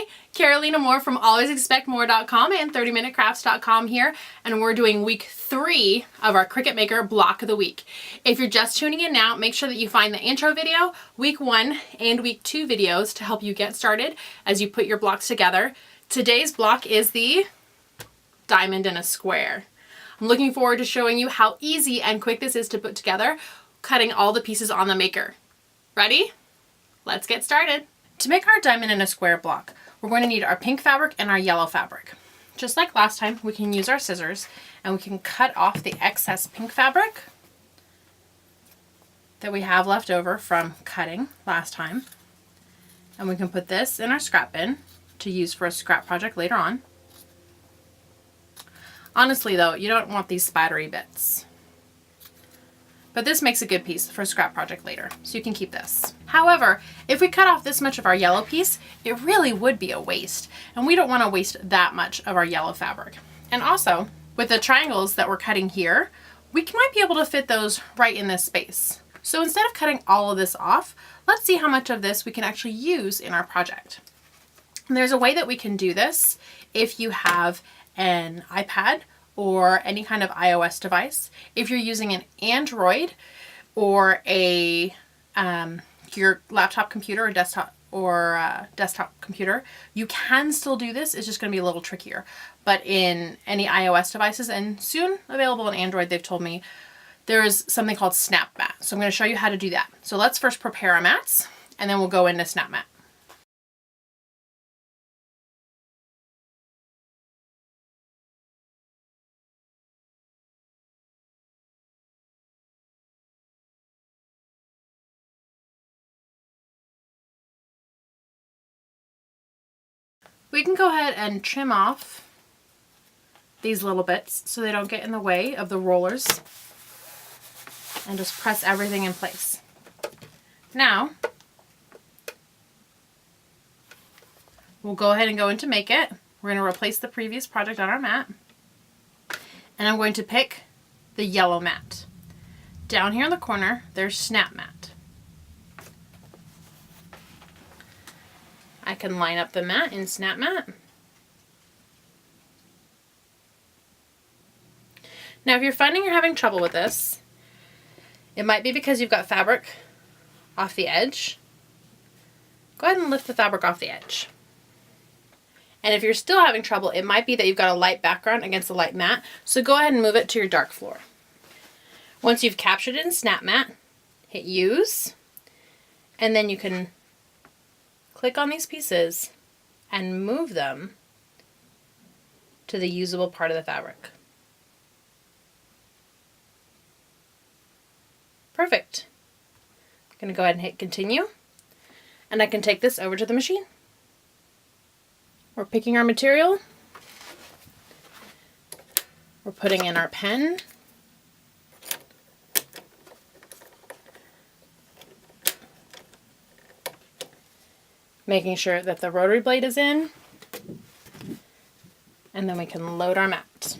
Hi, Carolina Moore from alwaysexpectmore.com and 30minutecrafts.com here, and we're doing week 3 of our Cricut Maker block of the week. If you're just tuning in now, make sure that you find the intro video, week 1 and week 2 videos to help you get started as you put your blocks together. Today's block is the diamond in a square. I'm looking forward to showing you how easy and quick this is to put together, cutting all the pieces on the maker. Ready? Let's get started. To make our diamond in a square block, we're going to need our pink fabric and our yellow fabric. Just like last time, we can use our scissors and we can cut off the excess pink fabric that we have left over from cutting last time. And we can put this in our scrap bin to use for a scrap project later on. Honestly though, you don't want these spidery bits. But this makes a good piece for a scrap project later, so you can keep this. However, if we cut off this much of our yellow piece, it really would be a waste, and we don't want to waste that much of our yellow fabric. And also, with the triangles that we're cutting here, we might be able to fit those right in this space. So instead of cutting all of this off, let's see how much of this we can actually use in our project. And there's a way that we can do this if you have an iPad or any kind of iOS device. If you're using an Android or a your laptop computer or desktop computer, you can still do this. It's just going to be a little trickier. But in any iOS devices, and soon available on Android, they've told me, there's something called Snap Mat. So I'm going to show you how to do that. So let's first prepare our mats, and then we'll go into Snap Mat. We can go ahead and trim off these little bits so they don't get in the way of the rollers, and just press everything in place. Now, we'll go ahead and go into Make It. We're going to replace the previous project on our mat, and I'm going to pick the yellow mat. Down here in the corner, there's Snap Mat. I can line up the mat in Snap Mat. Now, if you're finding you're having trouble with this, it might be because you've got fabric off the edge. Go ahead and lift the fabric off the edge. And if you're still having trouble, it might be that you've got a light background against a light mat, so go ahead and move it to your dark floor. Once you've captured it in Snap Mat, hit Use, and then you can click on these pieces and move them to the usable part of the fabric. Perfect. I'm going to go ahead and hit Continue, and I can take this over to the machine. We're picking our material. We're putting in our pen. Making sure that the rotary blade is in, and then we can load our mat.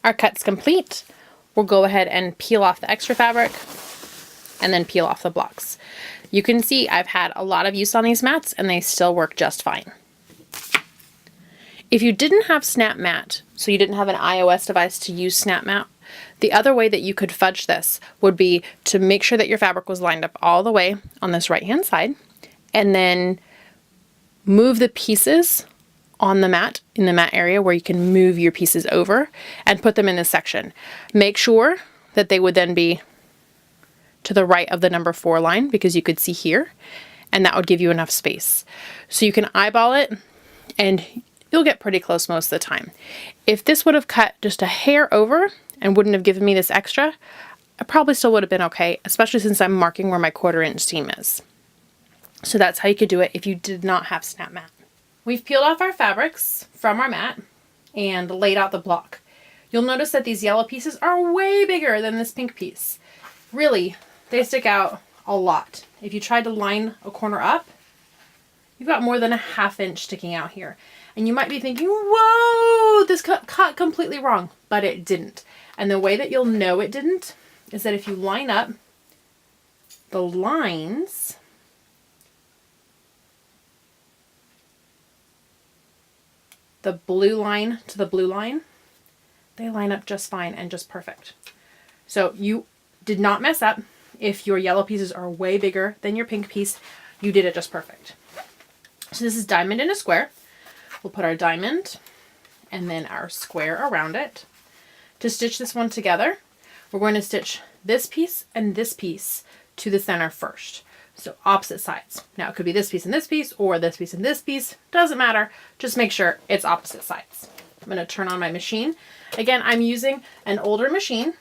Our cut's complete. We'll go ahead and peel off the extra fabric and then peel off the blocks. You can see I've had a lot of use on these mats and they still work just fine. If you didn't have Snap Mat, so you didn't have an iOS device to use Snap Mat, the other way that you could fudge this would be to make sure that your fabric was lined up all the way on this right hand side, and then move the pieces on the mat, in the mat area where you can move your pieces over, and put them in this section. Make sure that they would then be to the right of the number 4 line, because you could see here, and that would give you enough space. So you can eyeball it and you'll get pretty close most of the time. If this would have cut just a hair over and wouldn't have given me this extra, I probably still would have been okay, especially since I'm marking where my 1/4 inch seam is. So that's how you could do it if you did not have snap mat. We've peeled off our fabrics from our mat and laid out the block. You'll notice that these yellow pieces are way bigger than this pink piece. Really, they stick out a lot. If you tried to line a corner up, you've got more than a 1/2 inch sticking out here. And you might be thinking, whoa, this cut completely wrong, but it didn't. And the way that you'll know it didn't is that if you line up the lines, the blue line to the blue line, they line up just fine and just perfect. So you did not mess up. If your yellow pieces are way bigger than your pink piece, you did it just perfect. So this is diamond in a square. We'll put our diamond and then our square around it. To stitch this one together, we're going to stitch this piece and this piece to the center first. So opposite sides. Now it could be this piece and this piece, or this piece and this piece. Doesn't matter. Just make sure it's opposite sides. I'm going to turn on my machine. Again, I'm using an older machine,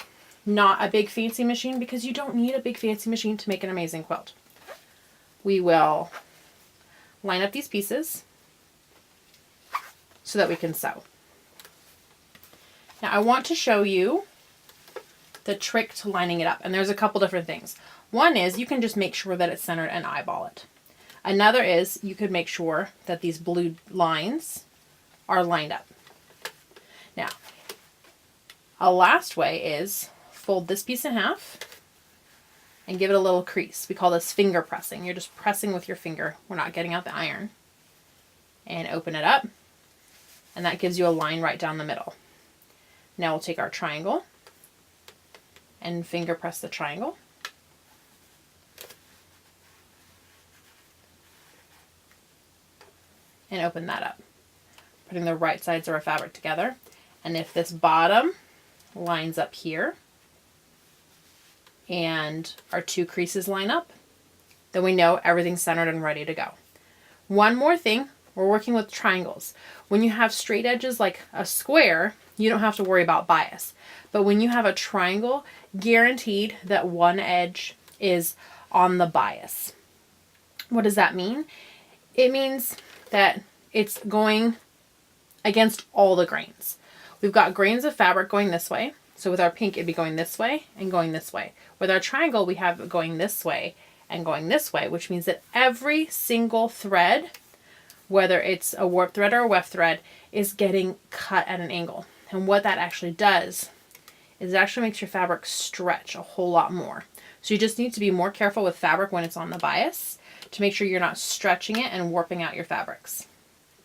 not a big fancy machine, because you don't need a big fancy machine to make an amazing quilt. We will line up these pieces so that we can sew. Now I want to show you the trick to lining it up, and there's a couple different things. One is you can just make sure that it's centered and eyeball it. Another is you could make sure that these blue lines are lined up. Now, a last way is fold this piece in half and give it a little crease. We call this finger pressing. You're just pressing with your finger. We're not getting out the iron. And open it up, and that gives you a line right down the middle. Now we'll take our triangle and finger press the triangle. And open that up, putting the right sides of our fabric together. And if this bottom lines up here and our 2 creases line up, then we know everything's centered and ready to go. One more thing, we're working with triangles. When you have straight edges like a square, you don't have to worry about bias. But when you have a triangle, guaranteed that one edge is on the bias. What does that mean? It means that it's going against all the grains. We've got grains of fabric going this way. So with our pink, it'd be going this way and going this way. With our triangle, we have it going this way and going this way, which means that every single thread, whether it's a warp thread or a weft thread, is getting cut at an angle. And what that actually does is it actually makes your fabric stretch a whole lot more. So you just need to be more careful with fabric when it's on the bias to make sure you're not stretching it and warping out your fabrics.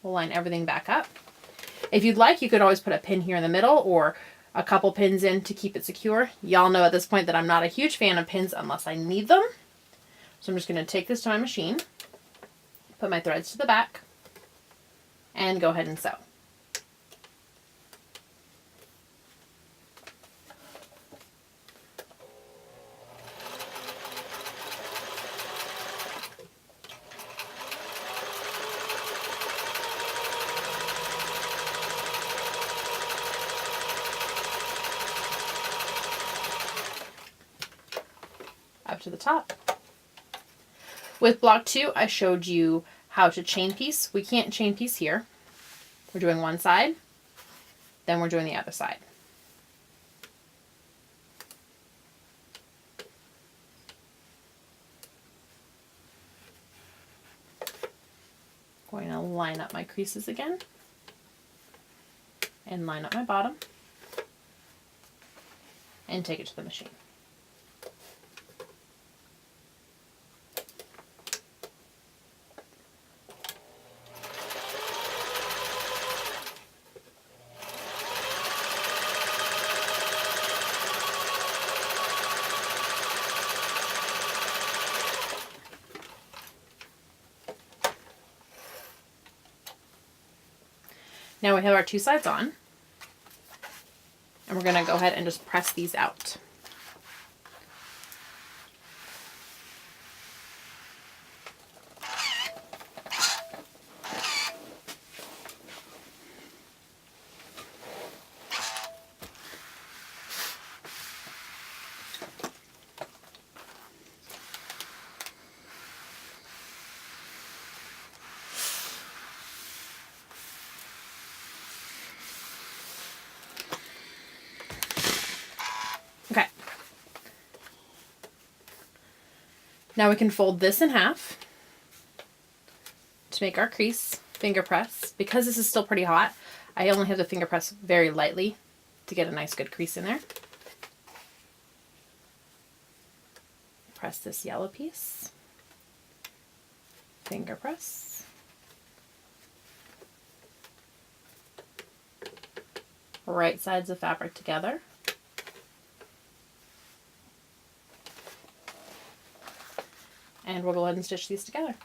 We'll line everything back up. If you'd like, you could always put a pin here in the middle or a couple pins in to keep it secure. Y'all know at this point that I'm not a huge fan of pins unless I need them. So I'm just going to take this to my machine, put my threads to the back, and go ahead and sew. Up to the top. With block 2, I showed you how to chain piece. We can't chain piece here. We're doing one side, then we're doing the other side. Going to line up my creases again and line up my bottom and take it to the machine. Now we have our 2 sides on, and we're going to go ahead and just press these out. Now we can fold this in half to make our crease, finger press. Because this is still pretty hot, I only have to finger press very lightly to get a nice good crease in there. Press this yellow piece, finger press. Right sides of fabric together. And we'll go ahead and stitch these together.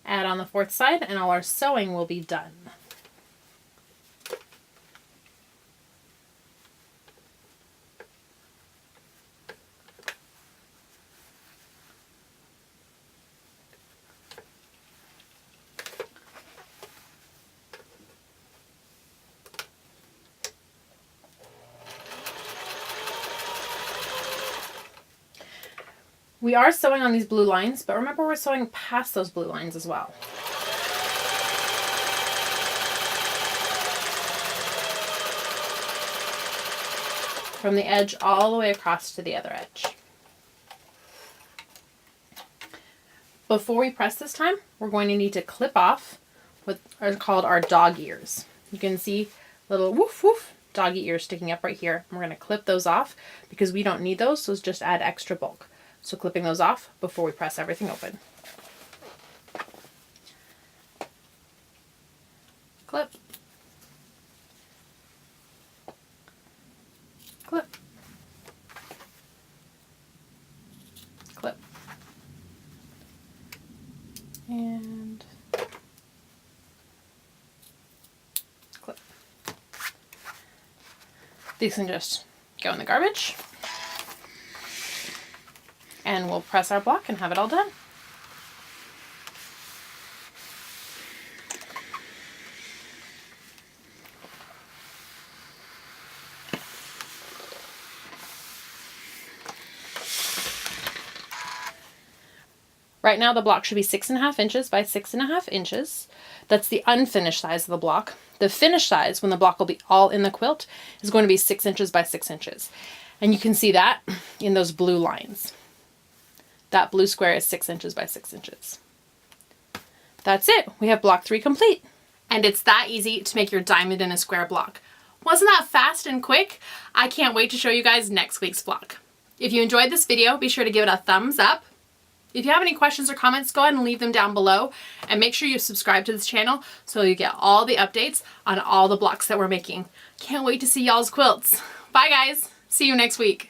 Add on the fourth side and all our sewing will be done. We are sewing on these blue lines, but remember we're sewing past those blue lines as well. From the edge all the way across to the other edge. Before we press this time, we're going to need to clip off what are called our dog ears. You can see little woof woof doggy ears sticking up right here. We're going to clip those off because we don't need those, so just add extra bulk. So clipping those off before we press everything open. Clip. Clip. Clip. And clip. These can just go in the garbage. And we'll press our block and have it all done. Right now the block should be 6.5 inches by 6.5 inches. That's the unfinished size of the block. The finished size, when the block will be all in the quilt, is going to be 6 inches by 6 inches. And you can see that in those blue lines. That blue square is 6 inches by 6 inches. That's it. We have block 3 complete. And it's that easy to make your diamond in a square block. Wasn't that fast and quick? I can't wait to show you guys next week's block. If you enjoyed this video, be sure to give it a thumbs up. If you have any questions or comments, go ahead and leave them down below. And make sure you subscribe to this channel so you get all the updates on all the blocks that we're making. Can't wait to see y'all's quilts. Bye guys. See you next week.